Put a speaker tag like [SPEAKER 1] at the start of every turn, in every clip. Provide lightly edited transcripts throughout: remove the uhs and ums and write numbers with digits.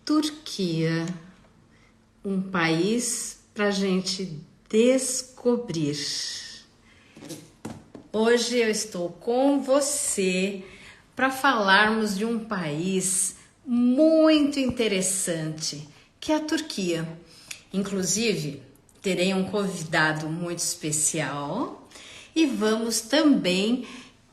[SPEAKER 1] Turquia, um país para a gente descobrir. Hoje eu estou com você para falarmos de um país muito interessante, que é a Turquia. Inclusive, terei um convidado muito especial e vamos também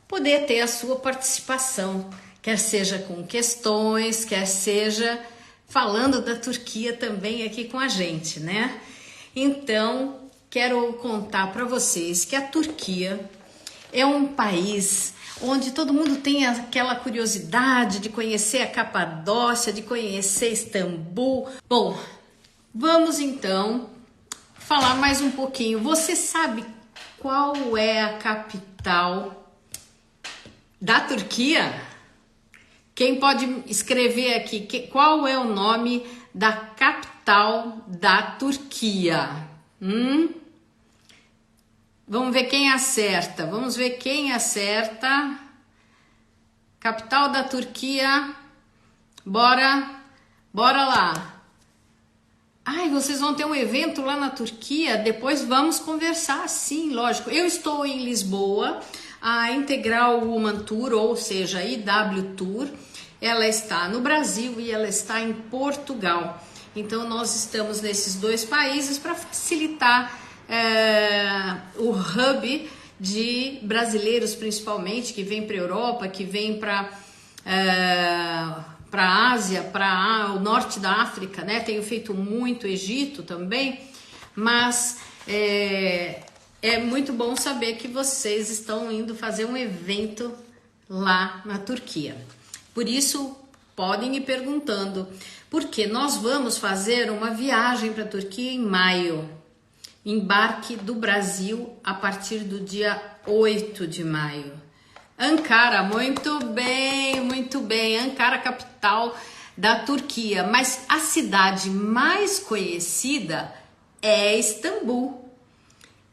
[SPEAKER 1] poder ter a sua participação, quer seja com questões, quer seja falando da Turquia também aqui com a gente, né? Então, quero contar para vocês que a Turquia é um país onde todo mundo tem aquela curiosidade de conhecer a Capadócia, de conhecer Istambul. Bom, vamos então falar mais um pouquinho. Você sabe qual é a capital da Turquia? Quem pode escrever aqui qual é o nome da capital da Turquia? Vamos ver quem acerta. Vamos ver quem acerta. Capital da Turquia. Bora lá. Ai, vocês vão ter um evento lá na Turquia? Depois vamos conversar, sim, lógico. Eu estou em Lisboa. A Integral Woman Tour, ou seja, a IW Tour, ela está no Brasil e ela está em Portugal. Então, nós estamos nesses dois países para facilitar o hub de brasileiros, principalmente, que vem para a Europa, que vem para a Ásia, para o norte da África, né? Tenho feito muito Egito também, mas é muito bom saber que vocês estão indo fazer um evento lá na Turquia. Por isso, podem ir perguntando, porque nós vamos fazer uma viagem para a Turquia em maio. Embarque do Brasil a partir do dia 8 de maio. Ankara, muito bem. Ankara, capital da Turquia. Mas a cidade mais conhecida é Istambul.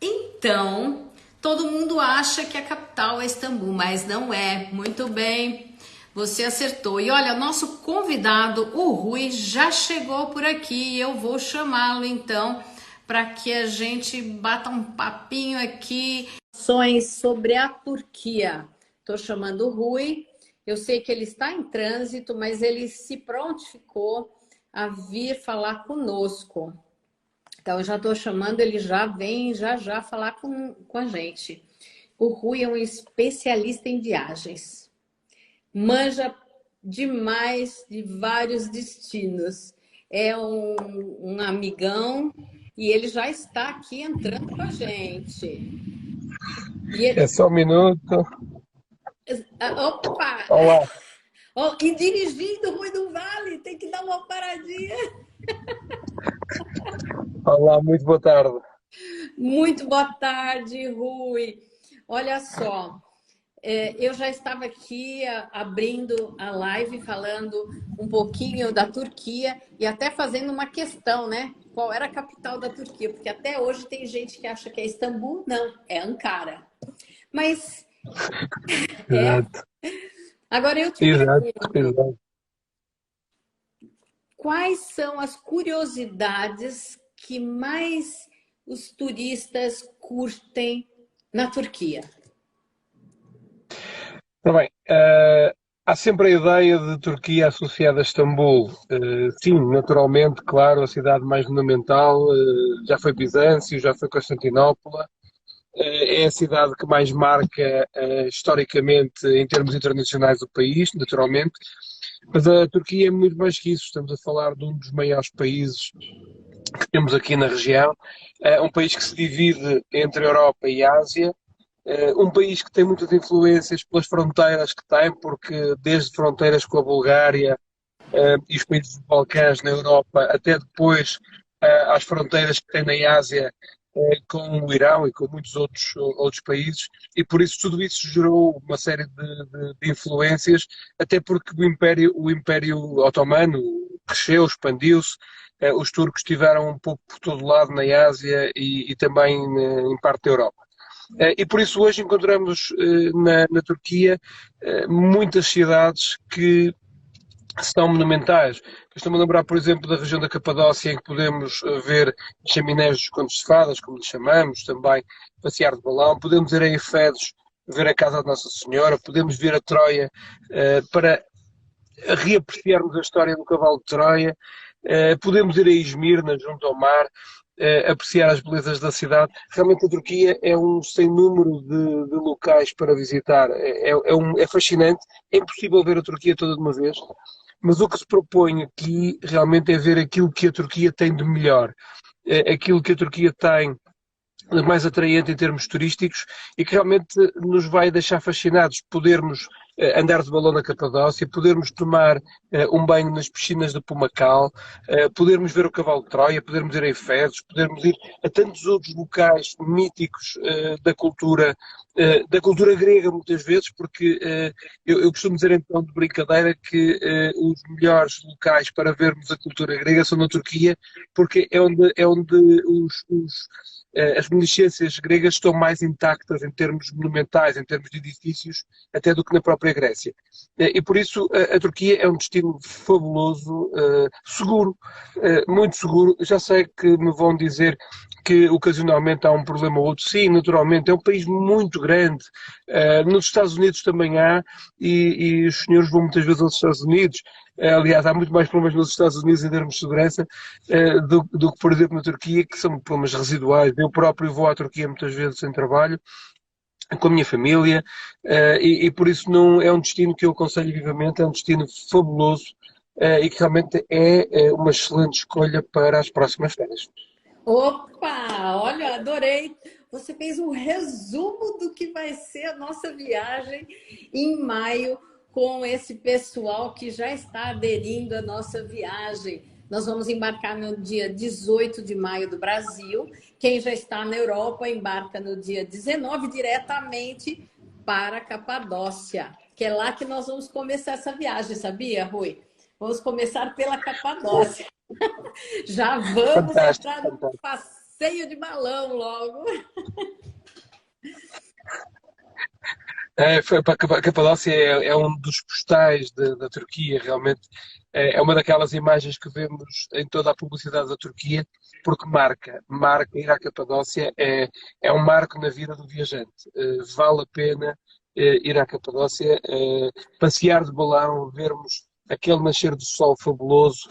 [SPEAKER 1] Então, todo mundo acha que a capital é Istambul, mas não é. Muito bem, você acertou. E olha, nosso convidado, o Rui, já chegou por aqui. Eu vou chamá-lo então para que a gente bata um papinho aqui sobre a Turquia. Estou chamando o Rui. Eu sei que ele está em trânsito, mas ele se prontificou a vir falar conosco. Então, eu já estou chamando, ele já vem já falar com a gente. O Rui é um especialista em viagens. Manja demais de vários destinos. É um amigão e ele já está aqui entrando com a gente.
[SPEAKER 2] É só um minuto.
[SPEAKER 1] Opa!
[SPEAKER 2] Olá,
[SPEAKER 1] Oh, e dirigindo o Rui do Vale, tem que dar uma paradinha.
[SPEAKER 2] olá, muito boa tarde.
[SPEAKER 1] Muito boa tarde, Rui. Olha só, eu já estava aqui abrindo a live, falando um pouquinho da Turquia e até fazendo uma questão, né? Qual era a capital da Turquia? Porque até hoje tem gente que acha que é Istambul, não, é Ankara. Mas,
[SPEAKER 2] Exato,
[SPEAKER 1] agora eu te
[SPEAKER 2] exato,
[SPEAKER 1] pergunto,
[SPEAKER 2] exato.
[SPEAKER 1] quais são as curiosidades que mais os turistas curtem na Turquia?
[SPEAKER 2] Ora bem, há sempre a ideia de Turquia associada a Istambul. Sim, naturalmente, claro, a cidade mais monumental, já foi Bizâncio, já foi Constantinopla. É a cidade que mais marca historicamente em termos internacionais o país, naturalmente. Mas a Turquia é muito mais que isso. Estamos a falar de um dos maiores países que temos aqui na região. É um país que se divide entre a Europa e a Ásia. Um país que tem muitas influências pelas fronteiras que tem, porque desde fronteiras com a Bulgária e os países dos Balcãs na Europa, até depois às fronteiras que tem na Ásia com o Irão e com muitos outros países, e por isso tudo isso gerou uma série de influências, até porque o Império Otomano cresceu, expandiu-se, os turcos estiveram um pouco por todo lado na Ásia e também em parte da Europa. E por isso hoje encontramos na Turquia muitas cidades que são monumentais. Estou-me a lembrar, por exemplo, da região da Capadócia, em que podemos ver chaminés dos Contos de Fadas, como lhe chamamos, também passear de balão. Podemos ir a Efesos, ver a Casa de Nossa Senhora. Podemos vir a Troia para reapreciarmos a história do cavalo de Troia. Podemos ir a Izmirna, junto ao mar, apreciar as belezas da cidade. Realmente a Turquia é um sem número de locais para visitar. É fascinante. É impossível ver a Turquia toda de uma vez. Mas o que se propõe aqui realmente é ver aquilo que a Turquia tem de melhor, aquilo que a Turquia tem de mais atraente em termos turísticos e que realmente nos vai deixar fascinados. Podermos andar de balão na Capadócia, podermos tomar um banho nas piscinas de Pumacal, podermos ver o cavalo de Troia, podermos ir a Efesos, podermos ir a tantos outros locais míticos da cultura grega muitas vezes, porque eu costumo dizer então de brincadeira que os melhores locais para vermos a cultura grega são na Turquia, porque é onde as reminiscências gregas estão mais intactas em termos monumentais, em termos de edifícios, até do que na própria Grécia. E por isso a Turquia é um destino fabuloso, seguro, muito seguro. Já sei que me vão dizer que ocasionalmente há um problema ou outro. Sim, naturalmente, é um país muito grande. Nos Estados Unidos também há, e os senhores vão muitas vezes aos Estados Unidos. Aliás, há muito mais problemas nos Estados Unidos em termos de segurança do que, por exemplo, na Turquia, que são problemas residuais. Eu próprio vou à Turquia muitas vezes em trabalho, com a minha família, e por isso não é um destino que eu aconselho vivamente, é um destino fabuloso e que realmente é uma excelente escolha para as próximas férias.
[SPEAKER 1] Opa, olha, adorei. Você fez um resumo do que vai ser a nossa viagem em maio com esse pessoal que já está aderindo à nossa viagem. Nós vamos embarcar no dia 18 de maio do Brasil. Quem já está na Europa embarca no dia 19 diretamente para a Capadócia, que é lá que nós vamos começar essa viagem, sabia, Rui? Vamos começar pela Capadócia. Já vamos
[SPEAKER 2] Fantástico,
[SPEAKER 1] entrar no
[SPEAKER 2] fantástico.
[SPEAKER 1] passeio de balão logo.
[SPEAKER 2] A Capadócia é um dos postais da Turquia, realmente. É uma daquelas imagens que vemos em toda a publicidade da Turquia, porque marca ir à Capadócia é um marco na vida do viajante. Vale a pena ir à Capadócia, passear de balão, vermos aquele nascer do sol fabuloso,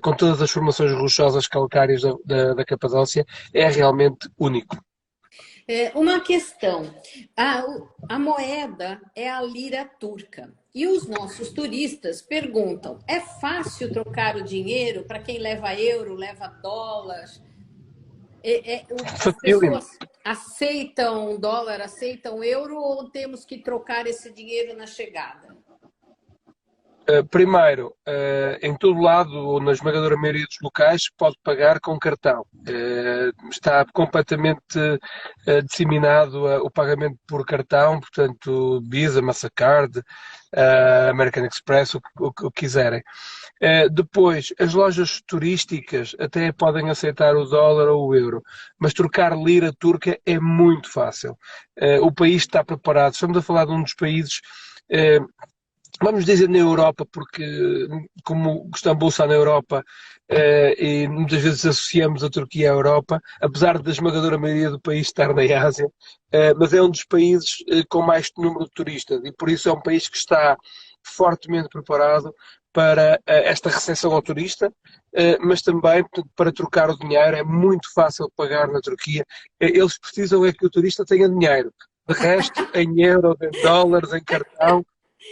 [SPEAKER 2] com todas as formações rochosas calcárias da Capadócia, é realmente único.
[SPEAKER 1] Uma questão: a moeda é a lira turca. E os nossos turistas perguntam: é fácil trocar o dinheiro para quem leva euro, leva dólar? As
[SPEAKER 2] Facílimo.
[SPEAKER 1] pessoas aceitam dólar, aceitam euro ou temos que trocar esse dinheiro na chegada?
[SPEAKER 2] Primeiro, em todo lado, ou na esmagadora maioria dos locais, pode pagar com cartão. Está completamente disseminado o pagamento por cartão, portanto, Visa, Mastercard, American Express, o que quiserem. Depois, as lojas turísticas até podem aceitar o dólar ou o euro, mas trocar lira turca é muito fácil. O país está preparado. Estamos a falar de um dos países. Vamos dizer na Europa, porque como Istambul está na Europa e muitas vezes associamos a Turquia à Europa, apesar da esmagadora maioria do país estar na Ásia, mas é um dos países com mais número de turistas e por isso é um país que está fortemente preparado para esta recepção ao turista, mas também para trocar o dinheiro. É muito fácil pagar na Turquia. Eles precisam é que o turista tenha dinheiro. De resto, em euros, em dólares, em cartão,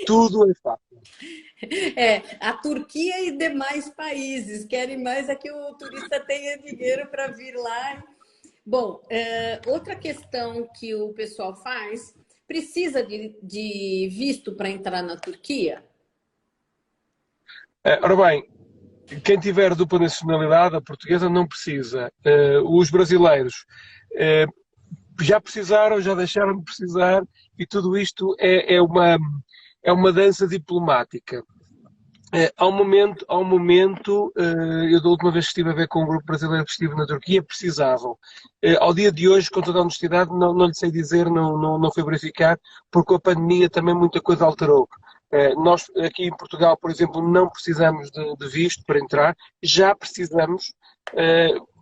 [SPEAKER 2] tudo é fácil.
[SPEAKER 1] A Turquia e demais países querem mais é que o turista tenha dinheiro para vir lá. Bom, outra questão que o pessoal faz, precisa de visto para entrar na Turquia?
[SPEAKER 2] Ora bem, quem tiver dupla nacionalidade, a portuguesa, não precisa. Os brasileiros já precisaram, já deixaram de precisar, e tudo isto é uma dança diplomática. Ao momento, eu da última vez que estive a ver com um grupo brasileiro que estive na Turquia, precisavam. Ao dia de hoje, com toda a honestidade, não lhe sei dizer, não fui verificar, porque com a pandemia também muita coisa alterou. Nós aqui em Portugal, por exemplo, não precisamos de visto para entrar, já precisamos,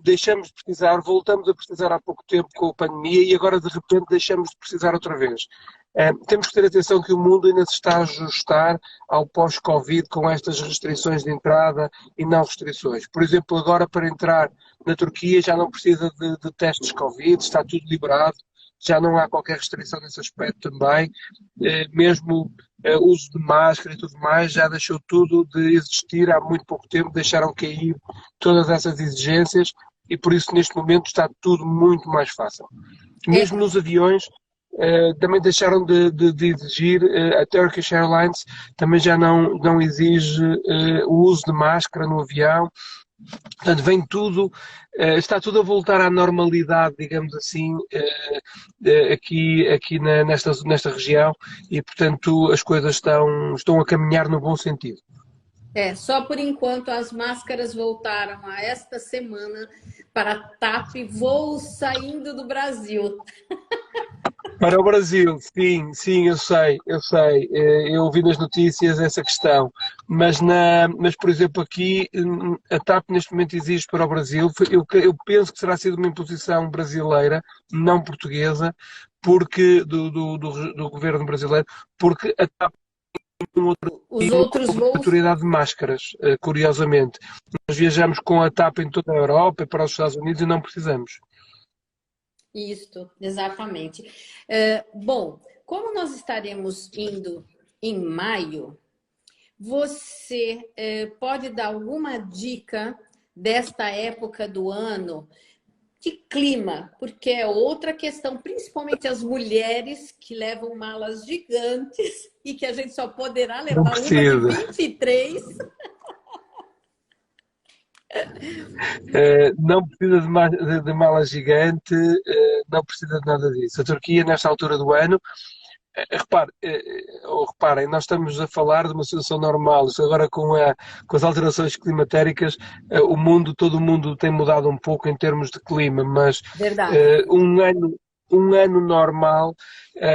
[SPEAKER 2] deixamos de precisar, voltamos a precisar há pouco tempo com a pandemia e agora de repente deixamos de precisar outra vez. Temos que ter atenção que o mundo ainda se está a ajustar ao pós-Covid com estas restrições de entrada e não restrições. Por exemplo, agora para entrar na Turquia já não precisa de testes Covid, está tudo liberado, já não há qualquer restrição nesse aspecto também. Mesmo o uso de máscara e tudo mais já deixou tudo de existir há muito pouco tempo, deixaram cair todas essas exigências e por isso neste momento está tudo muito mais fácil. Mesmo nos aviões também deixaram de exigir, a Turkish Airlines também já não exige o uso de máscara no avião. Portanto, vem tudo, está tudo a voltar à normalidade, digamos assim, aqui nesta região e, portanto, as coisas estão a caminhar no bom sentido.
[SPEAKER 1] Só por enquanto as máscaras voltaram a esta semana para TAP, voos saindo do Brasil.
[SPEAKER 2] Para o Brasil, sim, eu sei. Eu ouvi nas notícias essa questão. Mas, por exemplo, aqui a TAP neste momento exige para o Brasil. Eu penso que terá sido uma imposição brasileira, não portuguesa, porque do governo brasileiro, porque a TAP
[SPEAKER 1] os outros voos...
[SPEAKER 2] obrigatoriedade de máscaras, curiosamente. Nós viajamos com a TAP em toda a Europa e para os Estados Unidos e não precisamos.
[SPEAKER 1] Isso, exatamente. Bom, como nós estaremos indo em maio, você pode dar alguma dica desta época do ano de clima? Porque é outra questão, principalmente as mulheres que levam malas gigantes e que a gente só poderá levar uma de 23.
[SPEAKER 2] Não precisa de mala gigante, não precisa de nada disso. A Turquia, nesta altura do ano, reparem, nós estamos a falar de uma situação normal. Agora com as alterações climatéricas, todo o mundo tem mudado um pouco em termos de clima, mas um ano normal,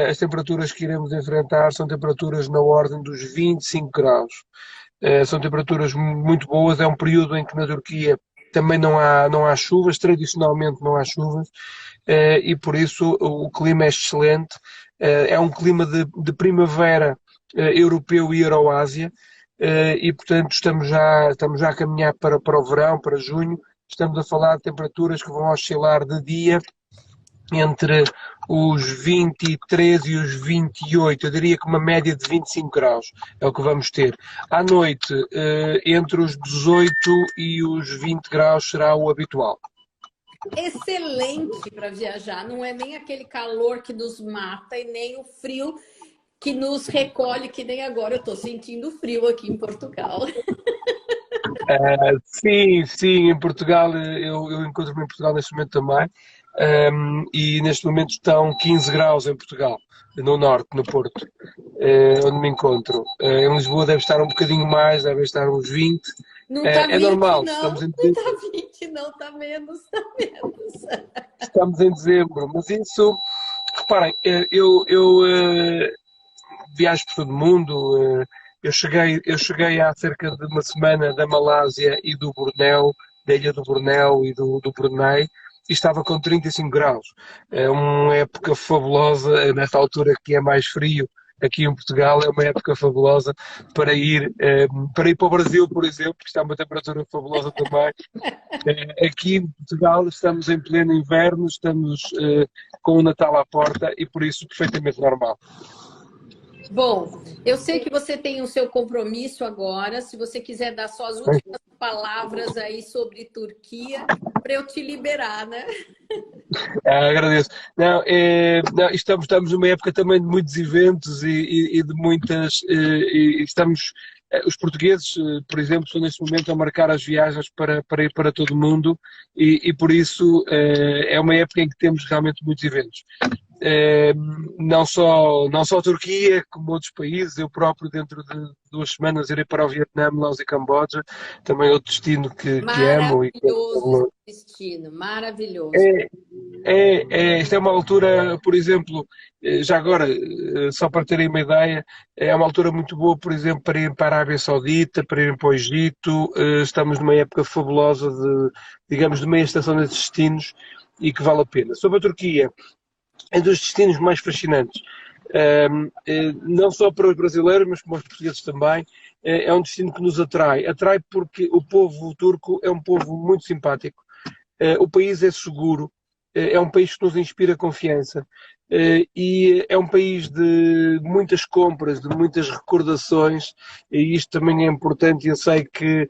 [SPEAKER 2] as temperaturas que iremos enfrentar são temperaturas na ordem dos 25 graus. São temperaturas muito boas, é um período em que na Turquia também não há chuvas, tradicionalmente não há chuvas, e por isso o clima é excelente, é um clima de primavera europeu e Euroásia, e portanto estamos já a caminhar para o verão, para junho, estamos a falar de temperaturas que vão oscilar de dia entre os 23 e os 28, eu diria que uma média de 25 graus é o que vamos ter. À noite, entre os 18 e os 20 graus será o habitual.
[SPEAKER 1] Excelente para viajar, não é nem aquele calor que nos mata e nem o frio que nos recolhe, que nem agora eu estou sentindo frio aqui em Portugal.
[SPEAKER 2] Sim, em Portugal, eu encontro-me em Portugal neste momento também. E neste momento estão 15 graus em Portugal, no norte, no Porto, onde me encontro. Em Lisboa deve estar um bocadinho mais, deve estar uns 20.
[SPEAKER 1] Não está 20,
[SPEAKER 2] normal,
[SPEAKER 1] não.
[SPEAKER 2] Estamos em
[SPEAKER 1] Não está 20, não, está menos, está menos.
[SPEAKER 2] Estamos em dezembro, mas isso, reparem, eu viajo por todo o mundo. Eu cheguei há cerca de uma semana da Malásia e do Bornéu, da ilha do Bornéu e do Brunei, e estava com 35 graus. É uma época fabulosa, nesta altura que é mais frio aqui em Portugal, é uma época fabulosa para ir para o Brasil, por exemplo, que está uma temperatura fabulosa também. Aqui em Portugal estamos em pleno inverno, estamos com o Natal à porta e por isso perfeitamente normal.
[SPEAKER 1] Bom, eu sei que você tem o seu compromisso agora. Se você quiser dar suas últimas palavras aí sobre Turquia, para eu te liberar, né?
[SPEAKER 2] Agradeço. Não, estamos numa época também de muitos eventos e de muitas. Os portugueses, por exemplo, estão neste momento a marcar as viagens para ir para todo o mundo e por isso é uma época em que temos realmente muitos eventos. Eh, não só a Turquia, como outros países. Eu próprio, dentro de 2 semanas, irei para o Vietnã, Laos e Camboja, também outro destino que amo e que é
[SPEAKER 1] Maravilhoso esse
[SPEAKER 2] fabuloso.
[SPEAKER 1] destino, maravilhoso.
[SPEAKER 2] É, esta é uma altura, por exemplo, já agora, só para terem uma ideia, é uma altura muito boa, por exemplo, para irem para a Arábia Saudita, para irem para o Egito. Estamos numa época fabulosa digamos, de meia estação desses destinos e que vale a pena. Sobre a Turquia, é dos destinos mais fascinantes. Não só para os brasileiros, mas para os portugueses também. É um destino que nos atrai. Atrai porque o povo turco é um povo muito simpático. O país é seguro, é um país que nos inspira confiança, e é um país de muitas compras, de muitas recordações, e isto também é importante. Eu sei que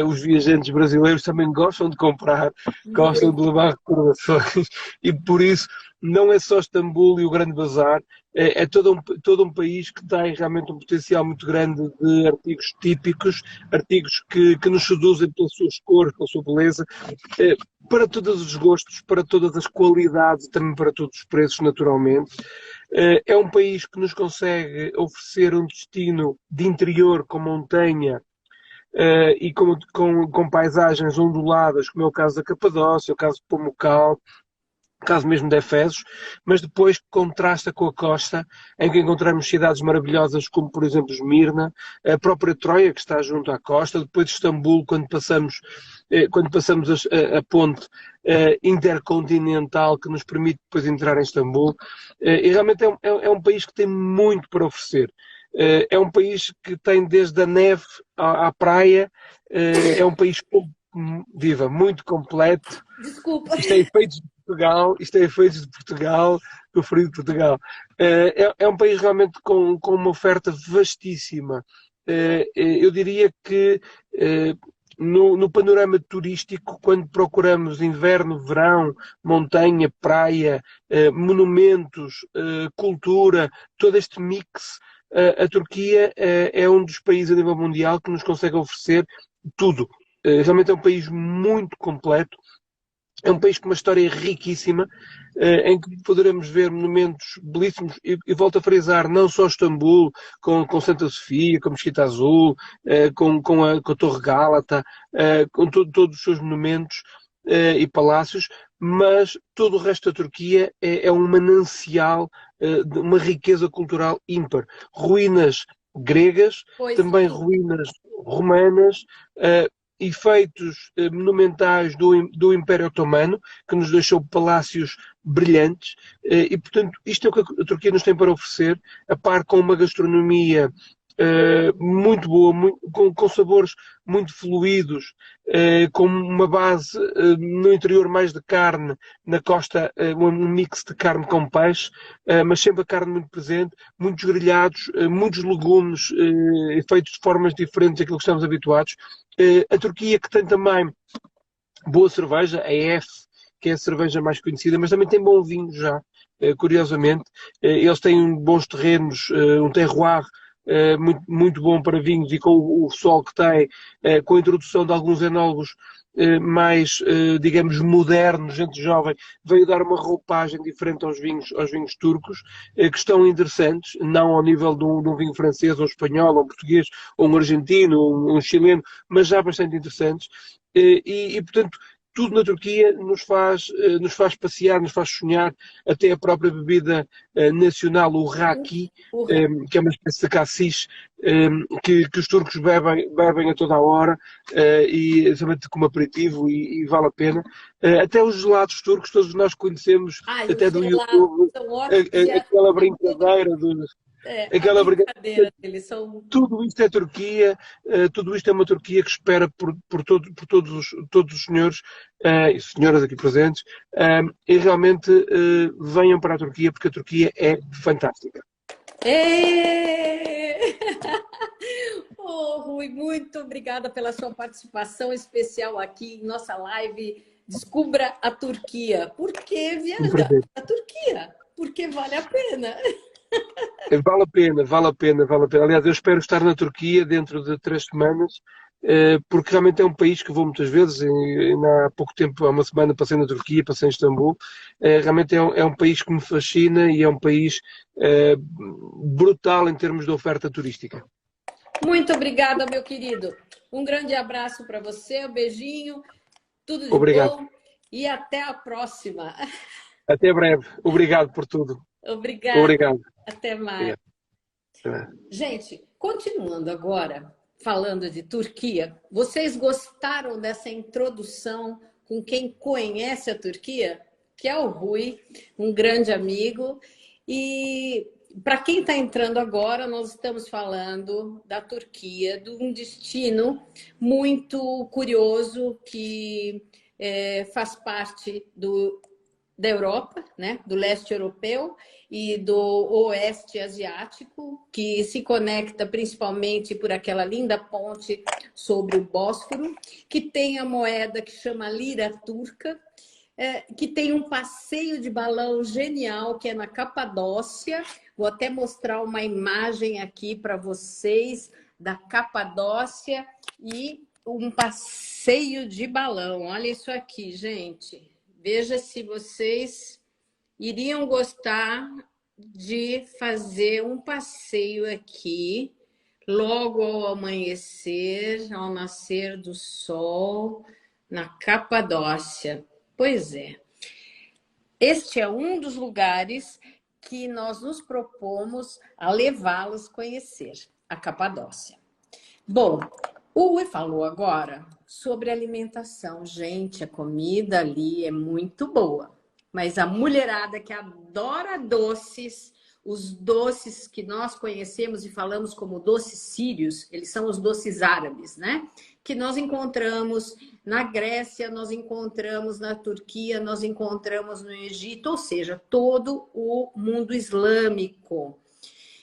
[SPEAKER 2] os viajantes brasileiros também gostam de comprar, gostam
[SPEAKER 1] Muito.
[SPEAKER 2] de levar recordações, e por isso não é só Istambul e o Grande Bazar. É todo um país que tem realmente um potencial muito grande de artigos típicos, artigos que nos seduzem pelas suas cores, pela sua beleza, eh, para todos os gostos, para todas as qualidades e também para todos os preços, naturalmente. É um país que nos consegue oferecer um destino de interior com montanha, e com paisagens onduladas, como é o caso da Capadócia, o caso de Pomucal, caso mesmo de Efesos, mas depois contrasta com a costa, em que encontramos cidades maravilhosas como, por exemplo, Esmirna, a própria Troia, que está junto à costa, depois de Istambul, quando passamos a ponte intercontinental que nos permite depois entrar em Istambul. E realmente é um país que tem muito para oferecer. É um país que tem desde a neve à praia. É um país viva, muito completo.
[SPEAKER 1] Desculpa.
[SPEAKER 2] Isto é efeitos de Portugal, isto é efeitos de Portugal, do frio de Portugal. É um país realmente com uma oferta vastíssima. Eu diria que no panorama turístico, quando procuramos inverno, verão, montanha, praia, monumentos, cultura, todo este mix, a Turquia é um dos países a nível mundial que nos consegue oferecer tudo. Realmente é um país muito completo. É um país com uma história riquíssima, em que poderemos ver monumentos belíssimos, e volto a frisar, não só Istambul, com Santa Sofia, com Mesquita Azul, com a Torre Gálata, com todos os seus monumentos e palácios, mas todo o resto da Turquia é um manancial de uma riqueza cultural ímpar. Ruínas gregas,
[SPEAKER 1] Pois
[SPEAKER 2] também
[SPEAKER 1] sim.
[SPEAKER 2] ruínas romanas, efeitos monumentais do Império Otomano, que nos deixou palácios brilhantes, e portanto isto é o que a Turquia nos tem para oferecer, a par com uma gastronomia muito boa, com sabores muito fluidos, com uma base no interior mais de carne, na costa um mix de carne com peixe, mas sempre a carne muito presente, muitos grelhados, muitos legumes feitos de formas diferentes daquilo que estamos habituados. A Turquia, que tem também boa cerveja, a EF, que é a cerveja mais conhecida, mas também tem bom vinho já, curiosamente. Eles têm bons terrenos, um terroir muito, muito bom para vinhos, e com o sol que tem, com a introdução de alguns enólogos mais, digamos, modernos, gente jovem, veio dar uma roupagem diferente aos vinhos turcos, que estão interessantes, não ao nível de um vinho francês, ou espanhol, ou português, ou um argentino, ou um chileno, mas já bastante interessantes. Portanto, tudo na Turquia nos faz passear, nos faz sonhar, até a própria bebida nacional, o raki,
[SPEAKER 1] O
[SPEAKER 2] que é uma espécie de cassis, que os turcos bebem a toda a hora, e somente como aperitivo, e vale a pena. Até os gelados turcos, todos nós conhecemos,
[SPEAKER 1] Ai,
[SPEAKER 2] até
[SPEAKER 1] os
[SPEAKER 2] do
[SPEAKER 1] gelados
[SPEAKER 2] YouTube,
[SPEAKER 1] são ótimos.
[SPEAKER 2] aquela brincadeira,
[SPEAKER 1] A
[SPEAKER 2] aquela brincadeira.
[SPEAKER 1] brincadeira deles são.
[SPEAKER 2] Tudo isto é Turquia, tudo isto é uma Turquia que espera por todos os senhores e senhoras aqui presentes, e realmente venham para a Turquia, porque a Turquia é fantástica.
[SPEAKER 1] Ê! Oh, Rui, muito obrigada pela sua participação especial aqui em nossa live Descubra a Turquia. Por que
[SPEAKER 2] Um
[SPEAKER 1] viajar
[SPEAKER 2] prazer.
[SPEAKER 1] à Turquia? Porque vale a pena.
[SPEAKER 2] Vale a pena, vale a pena, vale a pena. Aliás, eu espero estar na Turquia dentro de 3 semanas, porque realmente é um país que vou muitas vezes, e ainda há pouco tempo, há uma semana passei na Turquia, passei em Istambul, realmente é um país que me fascina e é um país brutal em termos de oferta turística.
[SPEAKER 1] Muito obrigada, meu querido. Um grande abraço para você, um beijinho, tudo de
[SPEAKER 2] Obrigado.
[SPEAKER 1] bom e até a próxima.
[SPEAKER 2] Até breve. Obrigado por tudo.
[SPEAKER 1] Obrigada.
[SPEAKER 2] Obrigado.
[SPEAKER 1] Até mais.
[SPEAKER 2] Obrigado. Até.
[SPEAKER 1] Gente, continuando agora, falando de Turquia, vocês gostaram dessa introdução com quem conhece a Turquia? Que é o Rui, um grande amigo. E para quem está entrando agora, nós estamos falando da Turquia, de um destino muito curioso que faz parte da Europa, né? Do leste europeu e do oeste asiático, que se conecta principalmente por aquela linda ponte sobre o Bósforo, que tem a moeda que chama lira turca, que tem um passeio de balão genial, que é na Capadócia. Vou até mostrar uma imagem aqui para vocês da Capadócia e um passeio de balão. Olha isso aqui, gente. Veja se vocês iriam gostar de fazer um passeio aqui, logo ao amanhecer, ao nascer do sol, na Capadócia. Pois é. Este é um dos lugares que nós nos propomos a levá-los a conhecer, a Capadócia. Bom, o Rui falou agora sobre alimentação. Gente, a comida ali é muito boa. Mas a mulherada que adora doces, os doces que nós conhecemos e falamos como doces sírios, eles são os doces árabes, né? Que nós encontramos na Grécia, nós encontramos na Turquia, nós encontramos no Egito, ou seja, todo o mundo islâmico.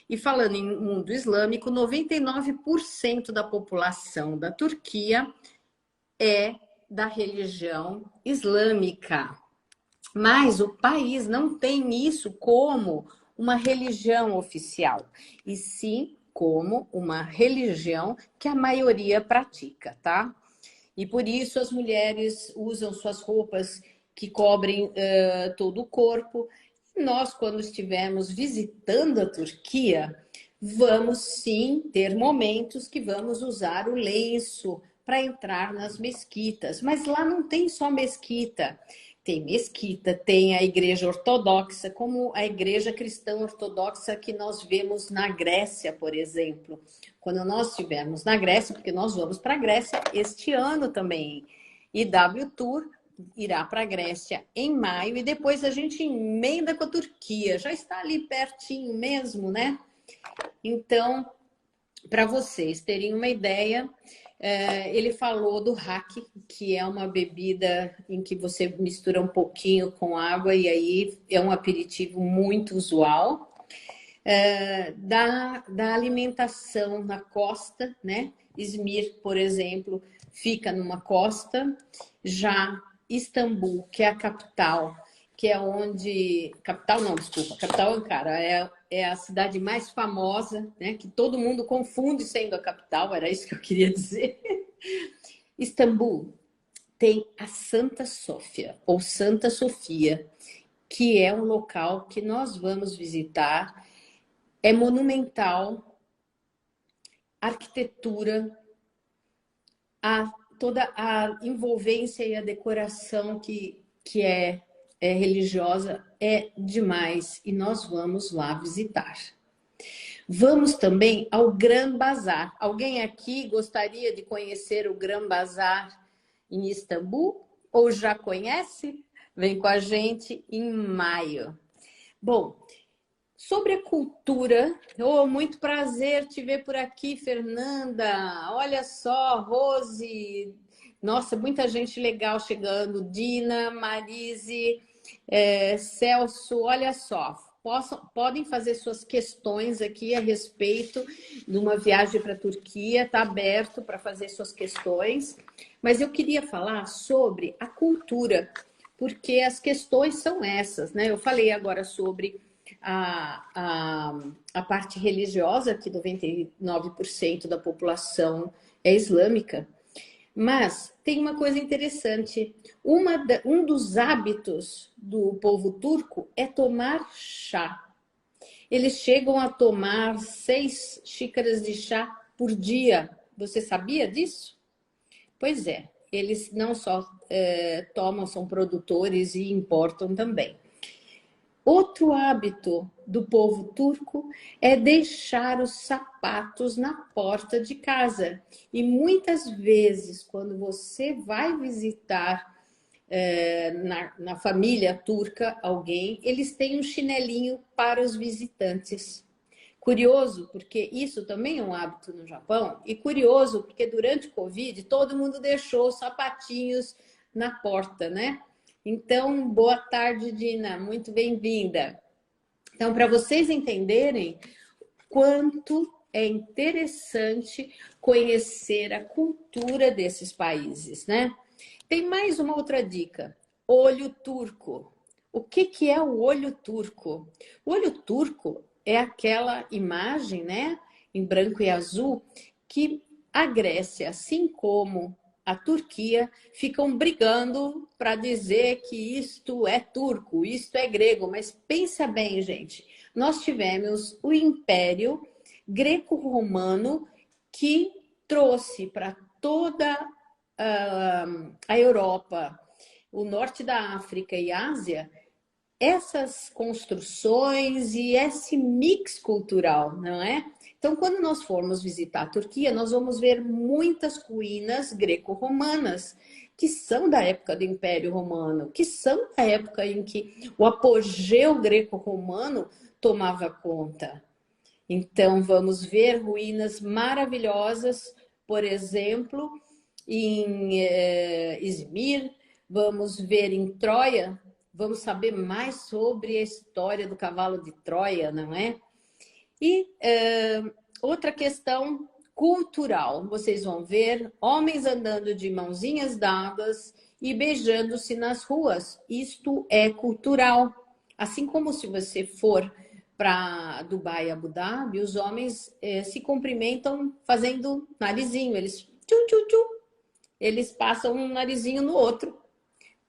[SPEAKER 1] E falando em mundo islâmico, 99% da população da Turquia é da religião islâmica. Mas o país não tem isso como uma religião oficial, e sim como uma religião que a maioria pratica, tá? E por isso as mulheres usam suas roupas que cobrem todo o corpo. Nós, quando estivermos visitando a Turquia, vamos sim ter momentos que vamos usar o lenço para entrar nas mesquitas. Mas lá não tem só mesquita. Tem mesquita, tem a igreja ortodoxa, como a igreja cristã ortodoxa que nós vemos na Grécia, por exemplo. Quando nós estivermos na Grécia, porque nós vamos para a Grécia este ano também. E W Tour irá para a Grécia em maio e depois a gente emenda com a Turquia. Já está ali pertinho mesmo, né? Então, para vocês terem uma ideia, ele falou do hack, que é uma bebida em que você mistura um pouquinho com água e aí é um aperitivo muito usual. Da alimentação na costa, né? Izmir, por exemplo, fica numa costa. Já Istambul, que é a capital, que é onde... Capital não, desculpa. Capital Ankara é a cidade mais famosa, né? Que todo mundo confunde sendo a capital, era isso que eu queria dizer. Istambul tem a Santa Sofia, ou Santa Sofia, que é um local que nós vamos visitar. É monumental, arquitetura, toda a envolvência e a decoração que é religiosa é demais e nós vamos lá visitar. Vamos também ao Gran Bazar. Alguém aqui gostaria de conhecer o Gran Bazar em Istambul? Ou já conhece? Vem com a gente em maio. Bom, sobre a cultura, muito prazer te ver por aqui, Fernanda. Olha só, Rose. Nossa, muita gente legal chegando. Dina, Marise, Celso, olha só. Podem fazer suas questões aqui a respeito de uma viagem para a Turquia. Está aberto para fazer suas questões. Mas eu queria falar sobre a cultura, porque as questões são essas, né? Eu falei agora sobre a parte religiosa, que 99% da população é islâmica. Mas tem uma coisa interessante. Um dos hábitos do povo turco é tomar chá. Eles chegam a tomar 6 xícaras de chá por dia. Você sabia disso? Pois é, eles não só tomam, são produtores e importam também. Outro hábito do povo turco é deixar os sapatos na porta de casa. E muitas vezes, quando você vai visitar na família turca alguém, eles têm um chinelinho para os visitantes. Curioso, porque isso também é um hábito no Japão, e curioso, porque durante o Covid todo mundo deixou os sapatinhos na porta, né? Então, boa tarde, Dina, muito bem-vinda. Então, para vocês entenderem quanto é interessante conhecer a cultura desses países, né? Tem mais uma outra dica: olho turco. O que é o olho turco? O olho turco é aquela imagem, né, em branco e azul, que a Grécia, assim como a Turquia, ficam brigando para dizer que isto é turco, isto é grego. Mas pensa bem, gente, nós tivemos o Império Greco-Romano que trouxe para toda a Europa, o norte da África e Ásia, essas construções e esse mix cultural, não é? Então, quando nós formos visitar a Turquia, nós vamos ver muitas ruínas greco-romanas, que são da época do Império Romano, que são da época em que o apogeu greco-romano tomava conta. Então, vamos ver ruínas maravilhosas, por exemplo, em Izmir, vamos ver em Troia, vamos saber mais sobre a história do cavalo de Troia, não é? E outra questão cultural, vocês vão ver homens andando de mãozinhas dadas e beijando-se nas ruas. Isto é cultural. Assim como se você for para Dubai e Abu Dhabi, os homens se cumprimentam fazendo narizinho, eles tchu, tchu, tchu, eles passam um narizinho no outro.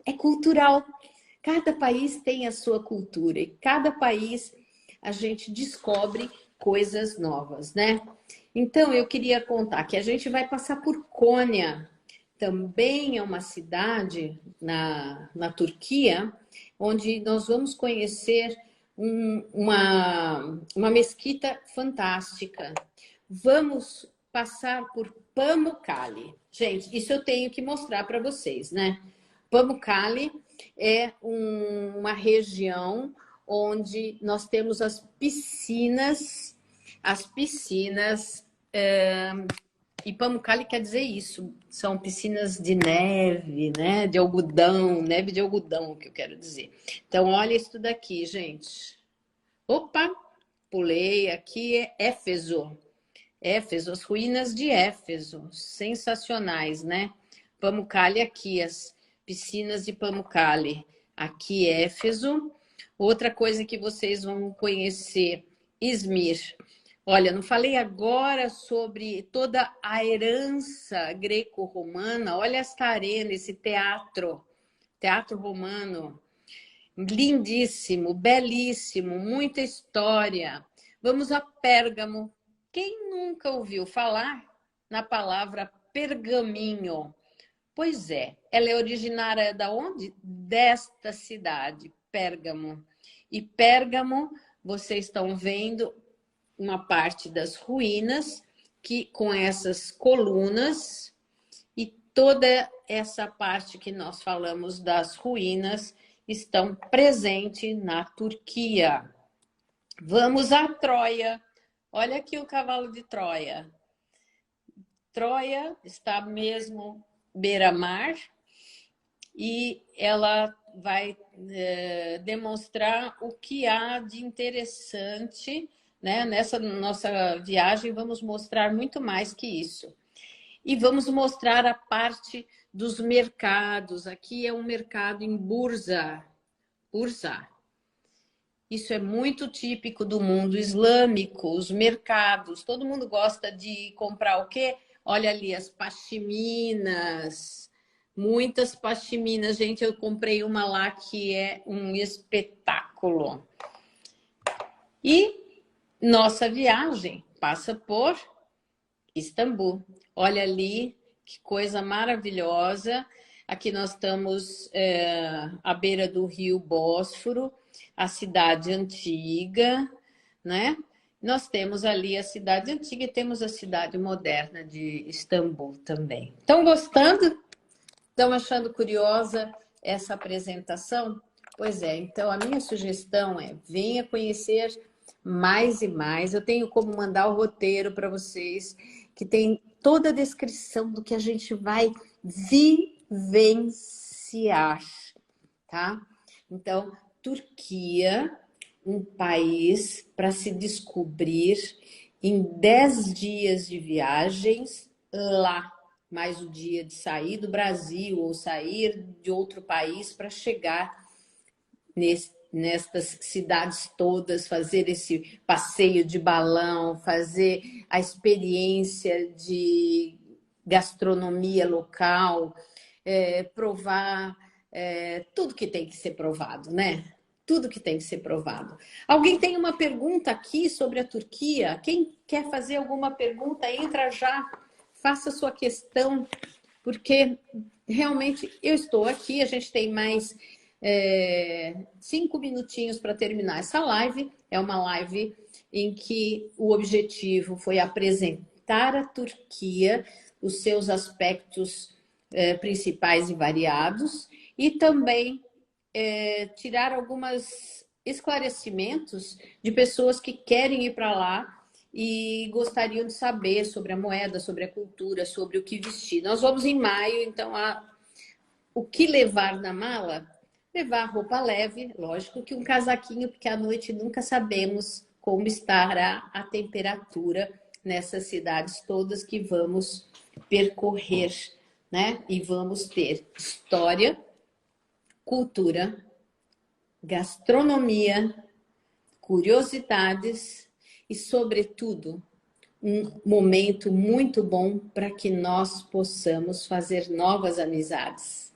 [SPEAKER 1] É cultural. Cada país tem a sua cultura e cada país a gente descobre coisas novas, né? Então, eu queria contar que a gente vai passar por Konya, também é uma cidade na Turquia, onde nós vamos conhecer uma mesquita fantástica. Vamos passar por Pamukkale. Gente, isso eu tenho que mostrar para vocês, né? Pamukkale é uma região onde nós temos as piscinas, e Pamukkale quer dizer isso, são piscinas de neve, né, de algodão, neve de algodão, que eu quero dizer. Então, olha isso daqui, gente. Opa, pulei, aqui é Éfeso. Éfeso, as ruínas de Éfeso, sensacionais, né? Pamukkale aqui, as piscinas de Pamukkale. Aqui Éfeso. Outra coisa que vocês vão conhecer, Izmir. Olha, não falei agora sobre toda a herança greco-romana. Olha esta arena, esse teatro romano. Lindíssimo, belíssimo, muita história. Vamos a Pérgamo. Quem nunca ouviu falar na palavra pergaminho? Pois é, ela é originária da onde? Desta cidade, Pérgamo. E Pérgamo, vocês estão vendo uma parte das ruínas que com essas colunas e toda essa parte que nós falamos das ruínas estão presentes na Turquia. Vamos a Troia. Olha aqui o cavalo de Troia. Troia está mesmo beira-mar e ela vai demonstrar o que há de interessante, né? Nessa nossa viagem vamos mostrar muito mais que isso. E vamos mostrar a parte dos mercados. Aqui é um mercado em Bursa. Isso é muito típico do mundo islâmico, os mercados. Todo mundo gosta de comprar o quê? Olha ali as pashminas, muitas pashminas. Gente, eu comprei uma lá que é um espetáculo. E nossa viagem passa por Istambul. Olha ali, que coisa maravilhosa. Aqui nós estamos à beira do rio Bósforo, a cidade antiga, né? Nós temos ali a cidade antiga e temos a cidade moderna de Istambul também. Estão gostando? Estão achando curiosa essa apresentação? Pois é, então a minha sugestão é: venha conhecer mais e mais. Eu tenho como mandar o roteiro para vocês, que tem toda a descrição do que a gente vai vivenciar, tá? Então, Turquia, um país para se descobrir em 10 dias de viagens lá, mais o dia de sair do Brasil ou sair de outro país para chegar nestas cidades todas, fazer esse passeio de balão, fazer a experiência de gastronomia local, provar tudo que tem que ser provado, né? Tudo que tem que ser provado. Alguém tem uma pergunta aqui sobre a Turquia? Quem quer fazer alguma pergunta, entra já, faça a sua questão, porque realmente eu estou aqui, a gente tem mais 5 minutinhos para terminar essa live. É uma live em que o objetivo foi apresentar a Turquia, os seus aspectos principais e variados, e também tirar alguns esclarecimentos de pessoas que querem ir para lá e gostariam de saber sobre a moeda, sobre a cultura, sobre o que vestir. Nós vamos em maio, então o que levar na mala? Levar roupa leve, lógico que um casaquinho, porque à noite nunca sabemos como estará a temperatura nessas cidades todas que vamos percorrer, né? E vamos ter história, cultura, gastronomia, curiosidades e, sobretudo, um momento muito bom para que nós possamos fazer novas amizades.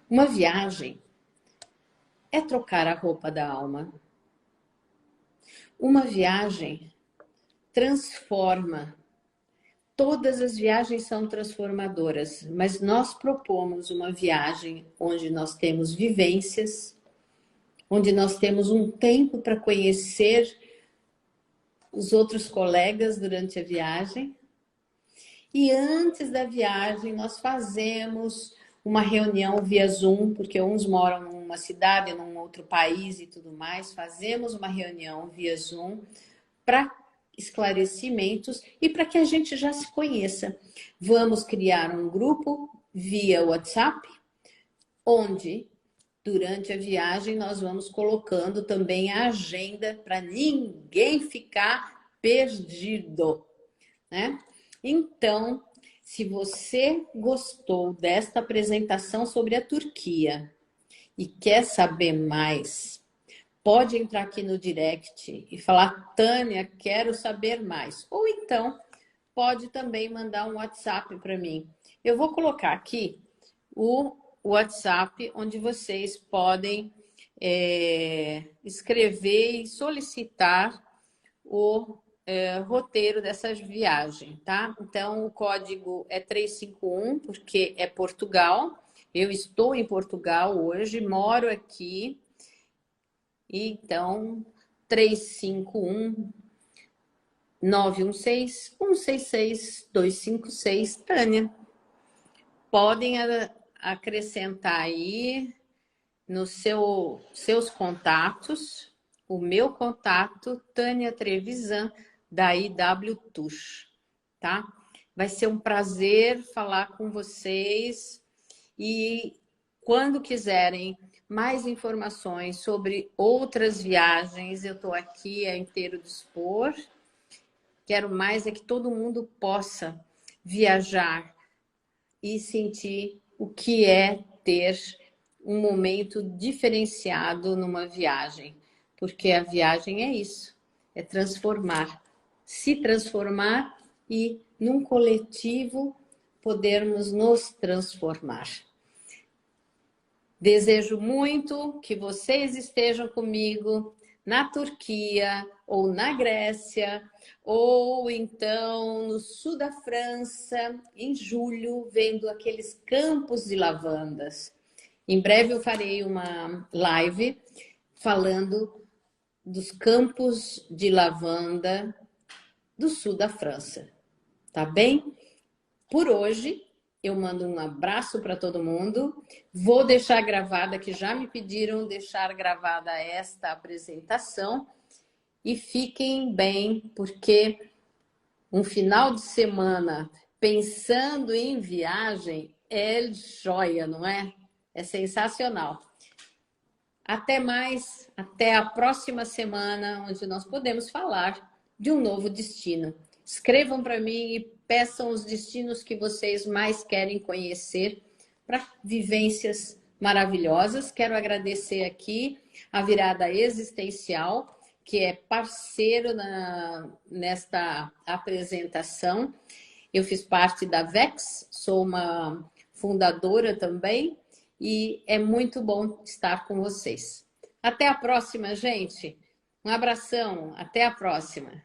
[SPEAKER 1] Uma viagem é trocar a roupa da alma. Uma viagem transforma. Todas as viagens são transformadoras, mas nós propomos uma viagem onde nós temos vivências, onde nós temos um tempo para conhecer os outros colegas durante a viagem. E antes da viagem, nós fazemos uma reunião via Zoom, porque uns moram numa cidade, num outro país e tudo mais. Fazemos uma reunião via Zoom para esclarecimentos e para que a gente já se conheça. Vamos criar um grupo via WhatsApp, onde durante a viagem nós vamos colocando também a agenda para ninguém ficar perdido, né? Então, se você gostou desta apresentação sobre a Turquia e quer saber mais, pode entrar aqui no direct e falar: Tânia, quero saber mais. Ou então, pode também mandar um WhatsApp para mim. Eu vou colocar aqui o WhatsApp, onde vocês podem escrever e solicitar o roteiro dessa viagem, tá? Então, o código é 351, porque é Portugal. Eu estou em Portugal hoje, moro aqui. Então, 351 916 166 256, Tânia. Podem acrescentar aí nos seus contatos o meu contato, Tânia Trevisan, da IW Tush, tá? Vai ser um prazer falar com vocês e quando quiserem mais informações sobre outras viagens, eu estou aqui a inteiro dispor. Quero mais é que todo mundo possa viajar e sentir o que é ter um momento diferenciado numa viagem. porque a viagem é isso, é transformar, se transformar e num coletivo podermos nos transformar. Desejo muito que vocês estejam comigo na Turquia, ou na Grécia, ou então no sul da França, em julho, vendo aqueles campos de lavandas. Em breve eu farei uma live falando dos campos de lavanda do sul da França. Tá bem? Por hoje, eu mando um abraço para todo mundo. Vou deixar gravada, que já me pediram deixar gravada esta apresentação. E fiquem bem, porque um final de semana pensando em viagem é joia, não é? É sensacional. Até mais, até a próxima semana, onde nós podemos falar de um novo destino. Escrevam para mim e peçam os destinos que vocês mais querem conhecer para vivências maravilhosas. Quero agradecer aqui a Virada Existencial, que é parceiro nesta apresentação. Eu fiz parte da VEX, sou uma fundadora também, e é muito bom estar com vocês. Até a próxima, gente. Um abração, até a próxima.